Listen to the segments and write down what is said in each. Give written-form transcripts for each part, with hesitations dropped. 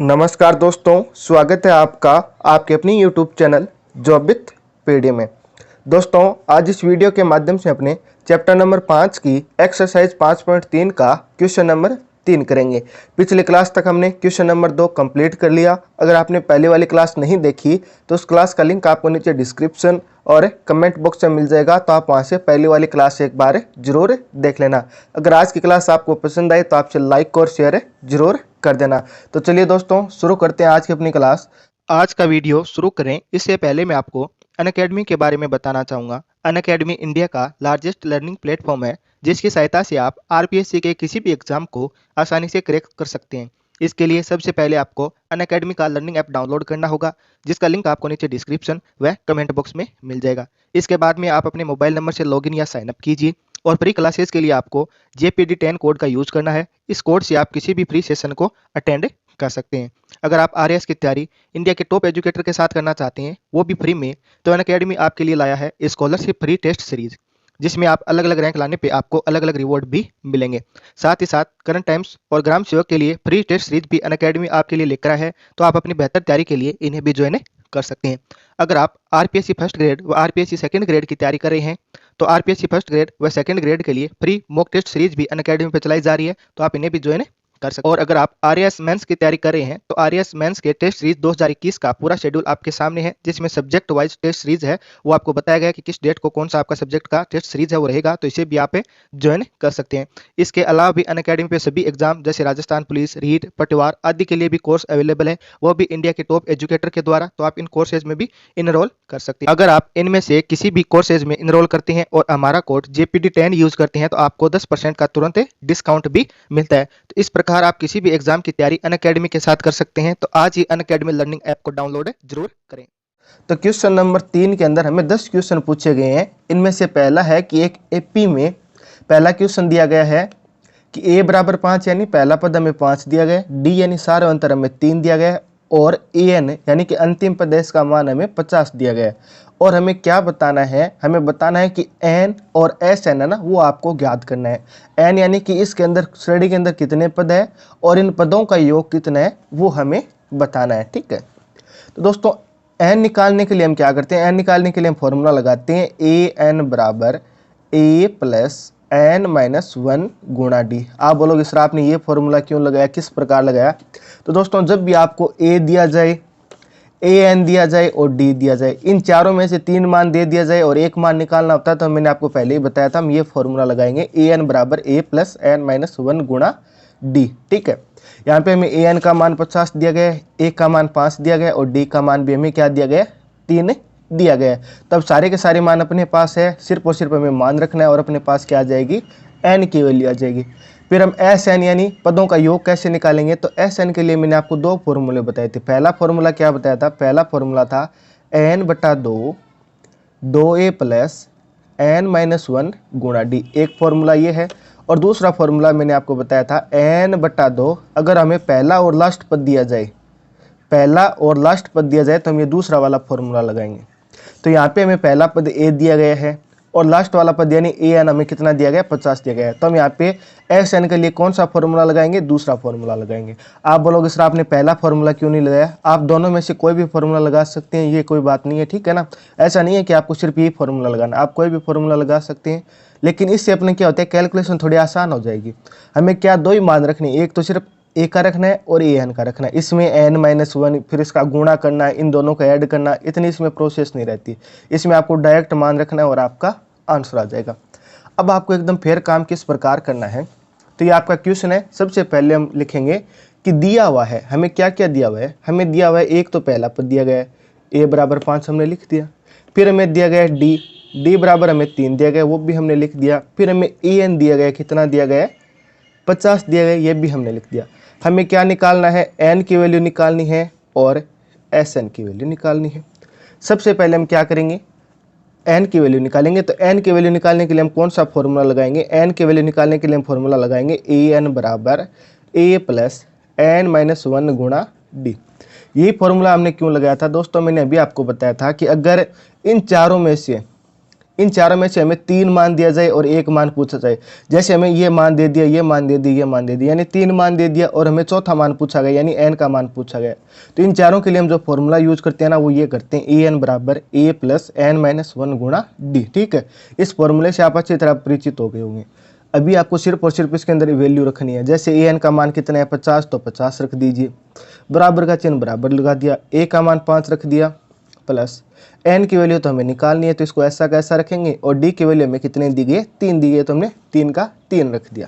नमस्कार दोस्तों, स्वागत है आपका आपके अपनी YouTube channel job with PD में। दोस्तों, आज इस वीडियो के माध्यम से अपने चैप्टर नंबर 5 की एक्सरसाइज 5.3 का क्वेश्चन नंबर 3 करेंगे। पिछली क्लास तक हमने क्वेश्चन नंबर 2 कंप्लीट कर लिया। अगर आपने पहले वाली क्लास नहीं देखी तो उस क्लास का लिंक आपको नीचे डिस्क्रिप्शन और कमेंट बॉक्स में मिल जाएगा, तो आप वहां से पहले वाली क्लास एक बार जरूर देख लेना। अगर आज की क्लास आपको पसंद आई तो आपसे लाइक और शेयर जरूर कर देना। तो चलिए दोस्तों, शुरू करते हैं आज की अपनी क्लास। आज का वीडियो शुरू करें इससे पहले मैं आपको अनअकैडमी के बारे में बताना चाहूँगा। अनअकैडमी इंडिया का लार्जेस्ट लर्निंग प्लेटफॉर्म है, जिसकी सहायता से आप आरपीएससी के किसी भी एग्जाम को आसानी से क्रैक कर सकते हैं। इसके लिए सबसे पहले आपको अनअकैडमी का लर्निंग ऐप डाउनलोड करना होगा, जिसका लिंक आपको नीचे डिस्क्रिप्शन व कमेंट बॉक्स में मिल जाएगा। इसके बाद में आप अपने मोबाइल नंबर से लॉगिन या साइनअप कीजिए और फ्री क्लासेस के लिए आपको JPD10 कोड का यूज करना है। इस कोड से आप किसी भी फ्री सेशन को अटेंड कर सकते हैं। अगर आप आरएएस की तैयारी इंडिया के टॉप एजुकेटर के साथ करना चाहते हैं, वो भी फ्री में, तो अनअकैडमी आपके लिए लाया है स्कॉलरशिप फ्री टेस्ट सीरीज, जिसमें आप अलग अलग रैंक लाने पे आपको अलग अलग रिवॉर्ड भी मिलेंगे। साथ ही साथ करंट टाइम्स और ग्राम सेवक के लिए फ्री टेस्ट सीरीज भी अनअकैडमी आपके लिए लेकर आया है, तो आप अपनी बेहतर तैयारी के लिए इन्हें भी ज्वाइन कर सकते हैं। अगर आप आरपीएससी फर्स्ट ग्रेड व आरपीएससी सेकंड ग्रेड की तैयारी कर रहे हैं, तो आरपीएससी फर्स्ट ग्रेड व सेकंड ग्रेड के लिए फ्री मॉक टेस्ट सीरीज भी अनअकैडमी पे चलाई जा रही है, तो आप इन्हें भी ज्वाइन कर सकते हैं। और अगर आप आरएएस मेंस की तैयारी कर रहे हैं, तो आरएएस मेंस के टेस्ट सीरीज 2021 का पूरा शेड्यूल आपके सामने है, जिसमें सब्जेक्ट वाइज टेस्ट सीरीज है। वो आपको बताया गया है कि किस डेट को कौन सा आपका सब्जेक्ट का टेस्ट सीरीज है वो रहेगा, तो इसे भी आप ज्वाइन कर सकते हैं। इसके अलावा भी अनअकैडमी पे सभी एग्जाम जैसे राजस्थान पुलिस, रीट, पटवार आदि के लिए भी कोर्स अवेलेबल है, वो भी इंडिया के टॉप एजुकेटर के द्वारा, तो आप इन कोर्सेज में भी इनरोल कर सकते हैं। अगर आप इनमें से किसी भी कोर्सेज में इनरोल करते हैं और हमारा कोड JPD10 यूज करते हैं, तो आपको 10% का तुरंत डिस्काउंट भी मिलता है। तो इस प्रकार आप किसी भी एग्जाम की तैयारी अनअकैडमी के साथ कर सकते हैं। तो आज ही अनअकैडमी लर्निंग ऐप को डाउनलोड जरूर करें। तो क्वेश्चन नंबर 3 के अंदर हमें 10 क्वेश्चन पूछे गए हैं। इनमें से पहला है कि एक एपी में पहला क्वेश्चन दिया गया है कि a बराबर 5 यानी पहला पद हमें 5 दिया गया, d यानी सारे अंतर हमें 3 दिया गया और an यानी कि अंतिम प्रदेश का मान हमें 50 दिया गया है। और हमें क्या बताना है, हमें बताना है कि n और sn है ना, वो आपको ज्ञात करना है। n यानी कि इसके अंदर श्रेणी के अंदर कितने पद है और इन पदों का योग कितना है वो हमें बताना है। ठीक है, तो दोस्तों n निकालने के लिए हम क्या करते हैं, n निकालने के लिए हम फॉर्मूला लगाते हैं an बराबर a प्लस n माइनस 1 गुणा डी। आप बोलोगे सर आपने ये फॉर्मूला क्यों लगाया, किस प्रकार लगाया? तो दोस्तों जब भी आपको a दिया जाए, an दिया जाए और d दिया जाए, इन चारों में से 3 मान दे दिया जाए और एक मान निकालना होता है, तो मैंने आपको पहले ही बताया था, हम ये फॉर्मूला लगाएंगे an बराबर a प्लस n माइनस 1 गुणा डी। ठीक है, यहाँ पे हमें an का मान 50 दिया गया है, a का मान 5 दिया गया और d का मान भी हमें क्या दिया गया, 3 दिया गया है। तब सारे के सारे मान अपने पास है, सिर्फ और सिर्फ हमें मान रखना है और अपने पास क्या आ जाएगी, n की वैल्यू आ जाएगी। फिर हम SN यानी पदों का योग कैसे निकालेंगे, तो SN के लिए मैंने आपको 2 फॉर्मूले बताए थे। पहला फॉर्मूला क्या बताया था, पहला फॉर्मूला था n बटा 2 2a प्लस n माइनस 1 गुणा डी, एक फॉर्मूला ये है। और दूसरा फॉर्मूला मैंने आपको बताया था n बटा 2, अगर हमें पहला और लास्ट पद दिया जाए, पहला और लास्ट पद दिया जाए, तो हम ये दूसरा वाला फॉर्मूला लगाएंगे। तो यहाँ पे हमें पहला पद a दिया गया है और लास्ट वाला पद यानी an हमें कितना दिया गया, 50 दिया गया है। तो हम यहाँ पे SN के लिए कौन सा फॉर्मूला लगाएंगे, दूसरा फॉर्मूला लगाएंगे। आप बोलोगे सर आपने पहला फॉर्मूला क्यों नहीं लगाया? आप दोनों में से कोई भी फॉर्मूला लगा सकते हैं, ये कोई बात नहीं है। ठीक है ना, ऐसा नहीं है कि आपको सिर्फ ये फॉर्मूला लगाना, आप कोई भी फॉर्मूला लगा सकते हैं, लेकिन इससे अपने क्या होता है, कैलकुलेशन थोड़ी आसान हो जाएगी। हमें क्या 2 ही मान रखने, एक तो सिर्फ a का रखना है और an का रखना है, इसमें n माइनस 1 फिर इसका गुणा करना है, इन दोनों को ऐड करना, इतनी इसमें प्रोसेस नहीं रहती। इसमें आपको डायरेक्ट मान रखना है और आपका आंसर आ जाएगा। अब आपको एकदम फेयर काम किस प्रकार करना है, तो ये आपका क्वेश्चन है। सबसे पहले हम लिखेंगे कि दिया हुआ है, हमें क्या क्या दिया हुआ है, हमें दिया हुआ है एक तो पहला पद दिया गया है a बराबर 5 हमने लिख दिया, फिर हमें दिया गया है d बराबर हमें 3 दिया गया, वो भी हमने लिख दिया। फिर हमें an दिया गया, कितना दिया गया है, 50 दिया गया, ये भी हमने लिख दिया। हमें क्या निकालना है, n की वैल्यू निकालनी है और SN की वैल्यू निकालनी है। सबसे पहले हम क्या करेंगे, n की वैल्यू निकालेंगे। तो n की वैल्यू निकालने के लिए हम कौन सा फॉर्मूला लगाएंगे, n की वैल्यू निकालने के लिए हम फॉर्मूला लगाएंगे an बराबर a प्लस n माइनस 1 गुणा डी। यही फॉर्मूला हमने क्यों लगाया था दोस्तों, मैंने अभी आपको बताया था कि अगर इन चारों में से इन चारों में से हमें 3 मान दिया जाए और 1 मान पूछा जाए। जैसे हमें ये मान दे दिया, ये मान दे दिया, ये मान दे दिया, यानी 3 मान दे दिया और हमें चौथा मान पूछा गया यानी n का मान पूछा गया। तो इन चारों के लिए हम जो फॉर्मूला यूज करते हैं ना, वो ये करते हैं ए एन बराबर ए प्लस एन माइनस 1 गुणा डी। ठीक है, इस फॉर्मूले से आप अच्छी तरह परिचित हो गए होंगे। अभी आपको सिर्फ और सिर्फ इसके अंदर वैल्यू रखनी है। जैसे ए एन का मान कितना है 50, तो 50 रख दीजिए, बराबर का चिन्ह बराबर लगा दिया, ए का मान 5 रख दिया, प्लस एन की वैल्यू तो हमें निकालनी है तो इसको ऐसा कैसा रखेंगे, और डी की वैल्यू हमें कितने दी गई है 3 दी गई, तो हमने 3 का 3 रख दिया।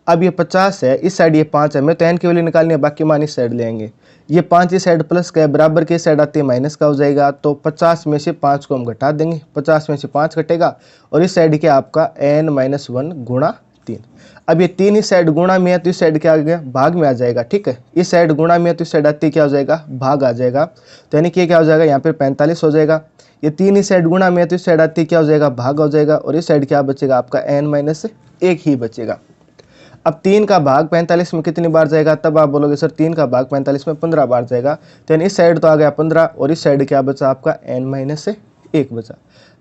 अब ये 50 है, इस साइड ये 5 है, हमें तो एन की वैल्यू निकालनी है, बाकी मान इस साइड लेंगे। ये 5 इस साइड प्लस का है, बराबर के साइड आते माइनस का हो जाएगा, तो 50 में से 5 को हम घटा देंगे, 50 में से 5 घटेगा और इस साइड के आपका n माइनस 1 गुणा 3। अब ये 3 इस साइड गुणा में है तो इस साइड क्या आ गया, भाग में आ जाएगा। ठीक है, इस साइड गुणा में है तो इस साइड आते क्या हो जाएगा, भाग आ जाएगा, तो यानी कि क्या हो जाएगा, यहाँ पे 45 हो जाएगा। ये 3 इस साइड गुणा में है तो इस साइड आते क्या हो जाएगा, भाग हो जाएगा, और इस साइड क्या बचेगा आपका n माइनस 1 ही बचेगा। अब 3 का भाग 45 में कितनी बार जाएगा, तब आप बोलोगे सर 3 का भाग 45 में 15 बार जाएगा, तो यानी इस साइड तो आ गया 15 और इस साइड क्या बचा आपका n माइनस 1 बचा।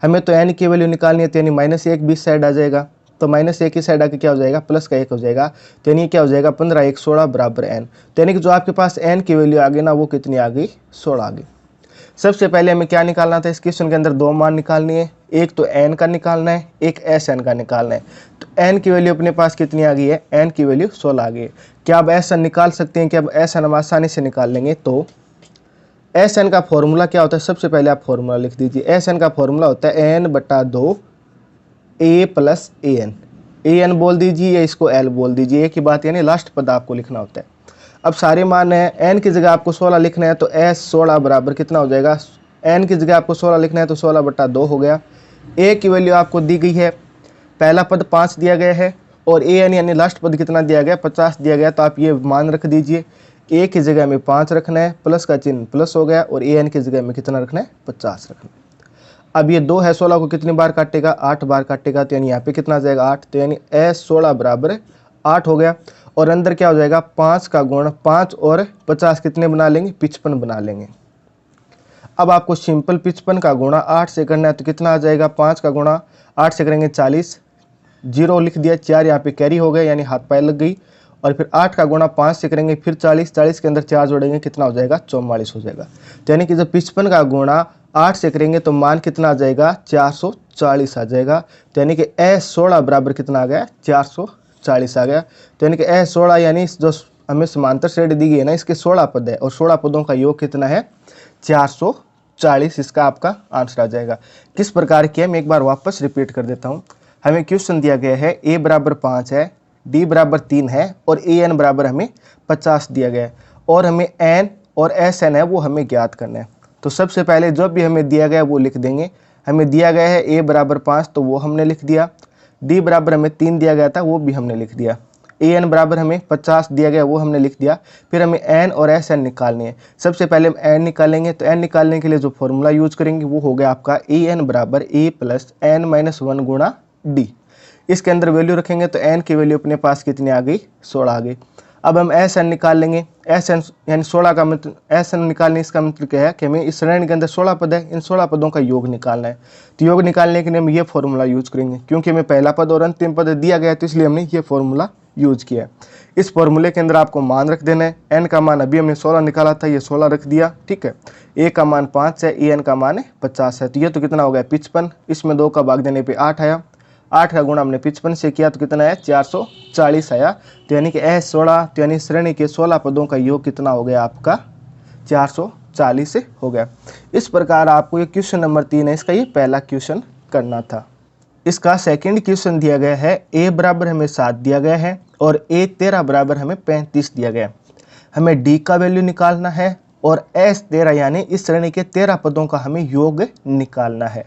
हमें तो n की वैल्यू निकालनी है, तो यानी माइनस 1 भी साइड आ जाएगा, तो माइनस 1 की साइड आके क्या हो जाएगा, प्लस का 1 हो जाएगा, तो यानी क्या हो जाएगा 15 1 16 बराबर n। तो यानी कि जो आपके पास n की वैल्यू आ गई ना, वो कितनी आ गई, 16 आ गई। सबसे पहले हमें क्या निकालना था, इस क्वेश्चन के अंदर 2 मान निकालनी है, एक तो n का निकालना है, एक Sn का निकालना है। तो n की वैल्यू अपने पास कितनी आ गई है, n की वैल्यू 16 आ गई है। क्या अब Sn निकाल सकते हैं, कि अब Sn हम आसानी से निकाल लेंगे। तो Sn का फॉर्मूला क्या होता है, सबसे पहले आप फॉर्मूला लिख दीजिए। Sn का फॉर्मूला होता है n/2 a प्लस an बोल दीजिए या इसको l बोल दीजिए, एक ही बात, यानी लास्ट पद आपको लिखना होता है। अब सारे मान है, n की जगह आपको 16 लिखना है, तो S16 बराबर कितना हो जाएगा, n की जगह आपको 16 लिखना है तो 16/2 हो गया। a की वैल्यू आपको दी गई है, पहला पद 5 दिया गया है और an यानी लास्ट पद कितना दिया गया, 50 दिया गया, तो आप ये मान रख दीजिए। a की जगह में 5 रखना है, प्लस का चिन्ह प्लस हो गया, और an की जगह में कितना रखना है, 50 रखना है। अब ये 2 है, 16 को कितनी बार काटेगा, 8 बार काटेगा, तो यानी यहाँ पे कितना आ जाएगा 8, तो यानी S16 बराबर 8 हो गया। और अंदर क्या हो जाएगा, 5 का गुण 5 और 50 कितने बना लेंगे, 55 बना लेंगे। अब आपको सिंपल 55 का गुणा 8 से करना है, तो कितना आ जाएगा, 5 का गुणा 8 से करेंगे 40, 0 लिख दिया, 4 यहाँ पे कैरी हो गए यानी हाथ पाए लग गई। और फिर 8 का गुणा 5 से करेंगे, फिर 40, 40 के अंदर 4 जोड़ेंगे, कितना हो जाएगा 44 हो जाएगा। तो यानी कि जब 55 का गुणा 8 से करेंगे तो मान कितना आ जाएगा, 440 आ जाएगा। तो यानी कि S16 बराबर कितना आ गया, 440 आ गया। तो यानी कि S16 यानी जो हमें समांतर श्रेणी दी गई है ना, इसके 16 पद है और 16 पदों का योग कितना है, 440, इसका आपका आंसर आ जाएगा। किस प्रकार किया, मैं एक बार वापस रिपीट कर देता हूँ। हमें क्वेश्चन दिया गया है, a बराबर 5 है, d बराबर 3 है और an बराबर हमें 50 दिया गया है, और हमें n और Sn है वो हमें ज्ञात करना है। तो सबसे पहले जो भी हमें दिया गया है वो लिख देंगे। हमें दिया गया है a बराबर 5, तो वो हमने लिख दिया, d बराबर हमें 3 दिया गया था, वो भी हमने लिख दिया, an बराबर हमें 50 दिया गया, वो हमने लिख दिया। फिर हमें n और Sn निकालनी है। सबसे पहले हम n निकालेंगे, तो n निकालने के लिए जो फॉर्मूला यूज करेंगे वो हो गया आपका an बराबर a प्लस n माइनस 1 गुणा d। इसके अंदर वैल्यू रखेंगे तो n की वैल्यू अपने पास कितनी आ गई, 16 आ गई। अब हम Sn निकाल लेंगे, Sn यानी 16 का मतलब, Sn निकालने इसका मतलब क्या है कि हमें इस श्रेणी के अंदर 16 पद है, इन 16 पदों का योग निकालना है। तो योग निकालने के लिए हम ये फॉर्मूला यूज करेंगे, क्योंकि हमें पहला पद और अंतिम पद दिया गया है, तो इसलिए हमने ये फॉर्मूला यूज किया है। इस फॉर्मूले के अंदर आपको मान रख देना है। n का मान अभी हमने 16 निकाला था, ये 16 रख दिया, ठीक है। a का मान 5 है, an का मान 50 है, तो ये तो कितना हो गया 55, इसमें 2 का भाग देने पे 8 आया, 8 का गुणा हमने 55 से किया तो कितना है 440 आया। तो यानी कि S16, तो यानी श्रेणी के 16 पदों का योग कितना हो गया आपका 440 हो गया। इस प्रकार आपको ये क्वेश्चन नंबर 3 है, इसका ये पहला क्वेश्चन करना था। इसका सेकंड क्वेश्चन दिया गया है, a बराबर हमें 7 दिया गया है और a 13 बराबर हमें 35 दिया गया है। हमें d का वैल्यू निकालना है और S13 यानी इस श्रेणी के 13 पदों का हमें योग निकालना है।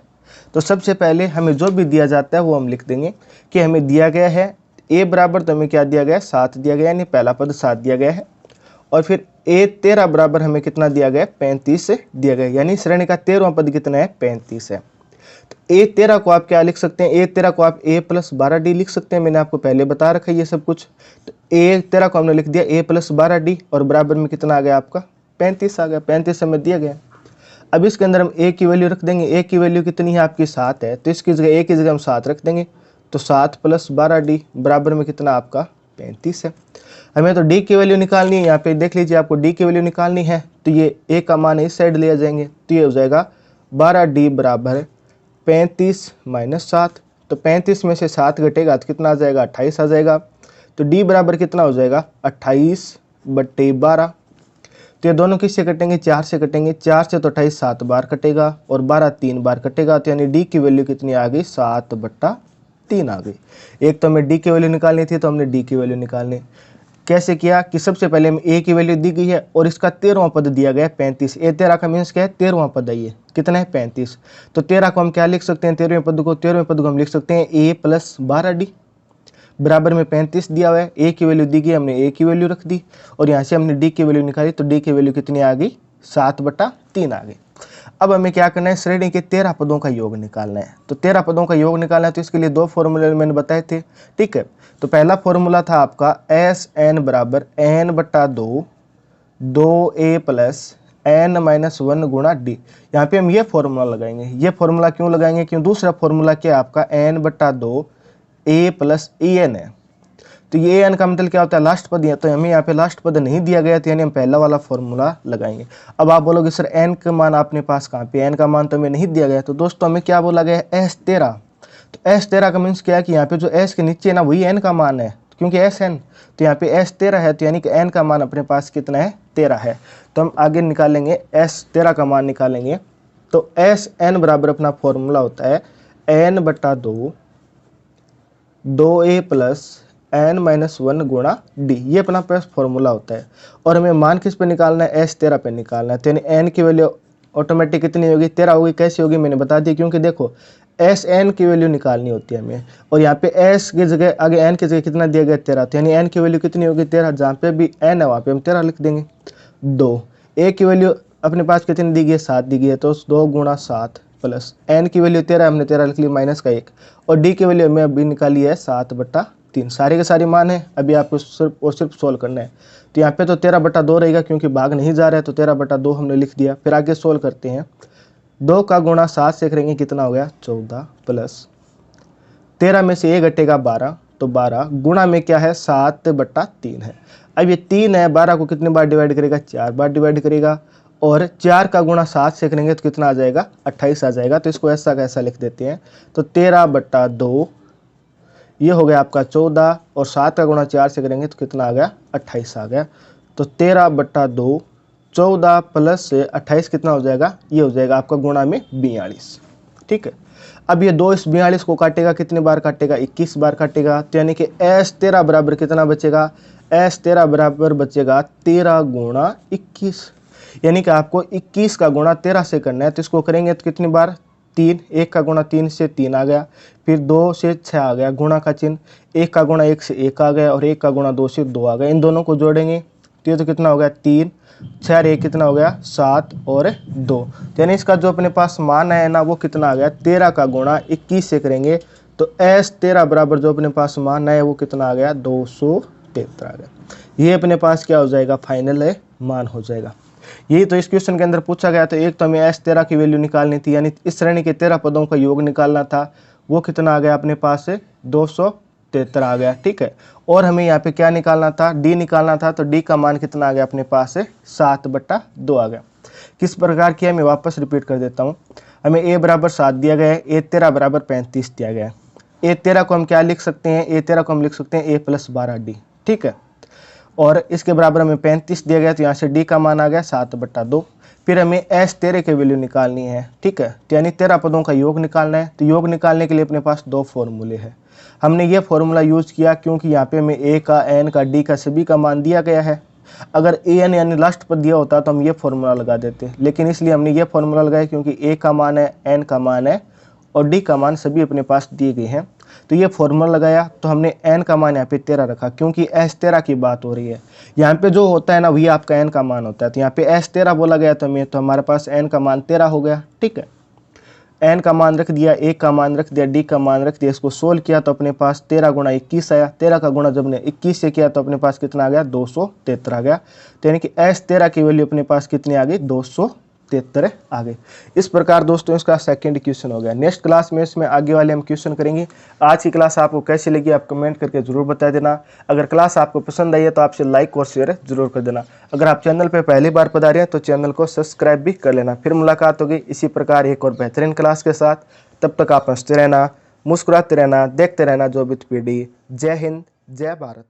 तो सबसे पहले हमें जो भी दिया जाता है वो हम लिख देंगे कि हमें दिया गया है a बराबर, तो हमें क्या दिया गया है 7 दिया गया, यानी पहला पद 7 दिया गया है। और फिर a 13 बराबर हमें कितना दिया गया है 35 दिया गया, यानी श्रेणी का 13वां पद कितना है 35 है। तो a 13 को आप क्या लिख सकते हैं, a 13 को आप a प्लस 12d लिख सकते हैं, मैंने आपको पहले बता रखा है ये सब कुछ। तो a 13 को हमने लिख दिया a प्लस 12d और बराबर में कितना आ गया आपका 35 आ गया, 35 हमें दिया गया। अब इसके अंदर हम a की वैल्यू रख देंगे। a की वैल्यू कितनी है आपकी 7 है, तो इसकी जगह a की जगह हम 7 रख देंगे। तो 7 + 12d बराबर में कितना आपका 35 है। हमें तो d की वैल्यू निकालनी है, यहाँ पे देख लीजिए आपको d की वैल्यू निकालनी है, तो ये a का मान इस साइड ले जाएंगे, तो ये हो जाएगा 12d बराबर 35 - 7। तो 35 में से 7 घटेगा तो कितना आ जाएगा 28 आ जाएगा। तो d बराबर कितना हो जाएगा 28/12। तो ये दोनों किससे कटेंगे, 4 से कटेंगे। 4 से तो 28 7 बार कटेगा और 12 3 बार कटेगा, तो यानी d की वैल्यू कितनी आ गई 7/3 आ गई। एक तो हमें d की वैल्यू निकालनी थी, तो हमने d की वैल्यू निकालनी। कैसे किया कि सबसे पहले हमें a की वैल्यू दी गई है और इसका 13वां पद दिया गया है 35। a 13 का मीन्स क्या है, 13वां पद है, ये कितना है 35। तो 13 को हम क्या लिख सकते हैं, 13वें पद को हम लिख सकते हैं a + 12d बराबर में 35 दिया हुआ है। a की वैल्यू दी गई, हमने a की वैल्यू रख दी और यहाँ से हमने d की वैल्यू निकाली, तो d की वैल्यू कितनी आ गई 7/3 आ गई। अब हमें क्या करना है, श्रेणी के 13 पदों का योग निकालना है। तो 13 पदों का योग निकालना है, तो इसके लिए 2 फॉर्मूले मैंने बताए थे, ठीक है। तो पहला फॉर्मूला था आपका Sn बराबर n/2 2a + n-1 गुणा d। यहाँ पे हम ये फॉर्मूला लगाएंगे। ये फॉर्मूला क्यों लगाएंगे, क्यों दूसरा फॉर्मूला क्या आपका n/2 a + en है। तो ये n का मतलब क्या होता है, लास्ट पद है, तो हमें यहाँ पे लास्ट पद नहीं दिया गया, तो यानी हम पहला वाला फॉर्मूला लगाएंगे। अब आप बोलोगे सर n का मान आपने पास कहाँ पे, n का मान तो हमें नहीं दिया गया। तो दोस्तों हमें क्या बोला गया है S13। तो S13 का मीन्स क्या है कि यहाँ पे जो S के नीचे है ना वही n का मान है, क्योंकि Sn, तो यहाँ पे S13 है, तो यानी कि n का मान अपने पास कितना है 13 है। तो हम आगे निकालेंगे S13 का मान निकालेंगे। तो Sn बराबर अपना फॉर्मूला होता है n/2 2a + n-1 गुणा d, ये अपना प्लस फॉर्मूला होता है। और हमें मान किस पे निकालना है, S13 पे निकालना है। तो यानी n की वैल्यू ऑटोमेटिक कितनी होगी 13 होगी। कैसे होगी मैंने बता दी, क्योंकि देखो Sn की वैल्यू निकालनी होती है हमें, और यहाँ पे S की जगह आगे n की जगह कितना दिया गया 13, तो यानी n की वैल्यू कितनी होगी 13। जहाँ पे भी n है वहाँ पे हम 13 लिख देंगे। 2 a की वैल्यू अपने पास कितनी दी गई है 7 दी गई है, तो 2 × 7 प्लस n की वैल्यू 13 हमने 13 लिख ली -1, और d की वैल्यू हमें अभी निकाली है 7/3। सारे के सारे मान है, अभी आपको सिर्फ और सिर्फ सोल्व करना है। तो यहाँ पे तो 13/2 रहेगा, क्योंकि भाग नहीं जा रहा है, तो 13/2 हमने लिख दिया। फिर आगे सोल्व करते हैं। 2 का गुणा 7 से करेंगे कितना हो गया 14 प्लस 13 में से 1 घटेगा 12, तो 12 गुणा में क्या है 7/3 है। अब ये 3 है, 12 को कितने बार डिवाइड करेगा 4 बार डिवाइड करेगा, और 4 का गुणा 7 से करेंगे तो कितना आ जाएगा 28 आ जाएगा। तो इसको ऐसा कैसा लिख देते हैं, तो 13/2 ये हो गया आपका 14, और 7 का गुणा 4 से करेंगे तो कितना आ गया 28 आ गया। तो 13/2 14 प्लस 28 कितना हो जाएगा, ये हो जाएगा आपका गुणा में 42, ठीक है। अब ये 2 इस 42 को काटेगा, कितने बार काटेगा 21 बार काटेगा। तो यानी कि S13 बराबर कितना बचेगा, S13 बराबर बचेगा 13 × 21, यानी कि आपको 21 का गुणा 13 से करना है। तो इसको करेंगे तो कितनी बार 3, 1 का गुणा 3 से 3 आ गया, फिर 2 से 6 आ गया गुणा का चिन्ह, 1 का गुणा 1 से 1 आ गया, और 1 का गुणा 2 से 2 आ गया। इन दोनों को जोड़ेंगे तो ये तो कितना हो गया 3, 6 1 कितना हो गया 7 और 2। यानी इसका जो अपने पास मान है ना वो कितना आ गया 13 का गुणा 21 से करेंगे तो S13 बराबर जो अपने पास मान है वो कितना आ गया 273 आ गया। ये अपने पास क्या हो जाएगा फाइनल है मान हो जाएगा। यही तो इस क्वेश्चन के अंदर पूछा गया। तो एक तो हमें S13 की वैल्यू निकालनी थी, यानी इस श्रेणी के 13 पदों का योग निकालना था, वो कितना आ गया अपने पास से 273 आ गया, ठीक है। और हमें यहाँ पे क्या निकालना था D निकालना था, तो D का मान कितना आ गया अपने पास से 7/2 आ गया। किस प्रकार किया मैं वापस रिपीट कर देता हूँ। हमें A बराबर 7 दिया गया है, A13 बराबर 35 दिया गया है। A13 को हम क्या लिख सकते हैं, A13 को हम लिख सकते हैं A + 12D, ठीक है। और इसके बराबर हमें 35 दिया गया, तो यहाँ से D का मान आ गया 7/2। फिर हमें S13 की वैल्यू निकालनी है, ठीक है। तो यानी 13 पदों का योग निकालना है। तो योग निकालने के लिए अपने पास 2 फॉर्मूले हैं। हमने ये फॉर्मूला यूज़ किया क्योंकि यहाँ पे हमें A का N का D का सभी का मान दिया गया है। अगर AN यानी लास्ट पद दिया होता तो हम ये फॉर्मूला लगा देते, लेकिन इसलिए हमने ये फॉर्मूला लगाया क्योंकि A का मान है, N का मान है और D का मान सभी अपने पास दिए गए हैं। तो ये फॉर्मूला लगाया तो हमने n का मान यहाँ पे 13 रखा, क्योंकि S13 की बात हो रही है। यहाँ पे जो होता है ना वही आपका n का मान होता है। तो यहाँ पे S13 बोला गया तो हमें, तो हमारे पास n का मान 13 हो गया, ठीक है। n का मान रख दिया, a का मान रख दिया, d का मान रख दिया, इसको सोल्व किया तो अपने पास 13 × 21 आया। 13 का गुणा जब ने 21 से किया तो अपने पास कितना आ गया 273 आ गया। तो यानी कि S13 की वैल्यू अपने पास कितनी आ गई 273 73 आ गए। इस प्रकार दोस्तों इसका सेकंड क्वेश्चन हो गया। नेक्स्ट क्लास में इसमें आगे वाले हम क्वेश्चन करेंगे। आज की क्लास आपको कैसी लगी आप कमेंट करके जरूर बता देना। अगर क्लास आपको पसंद आई है तो आपसे लाइक और शेयर जरूर कर देना। अगर आप चैनल पर पहली बार पधारे हैं तो चैनल को सब्सक्राइब भी कर लेना। फिर मुलाकात होगी इसी प्रकार एक और बेहतरीन क्लास के साथ। तब तक आप हंसते रहना, मुस्कुराते रहना, देखते रहना जॉब विथ पीडी। जय हिंद, जय भारत।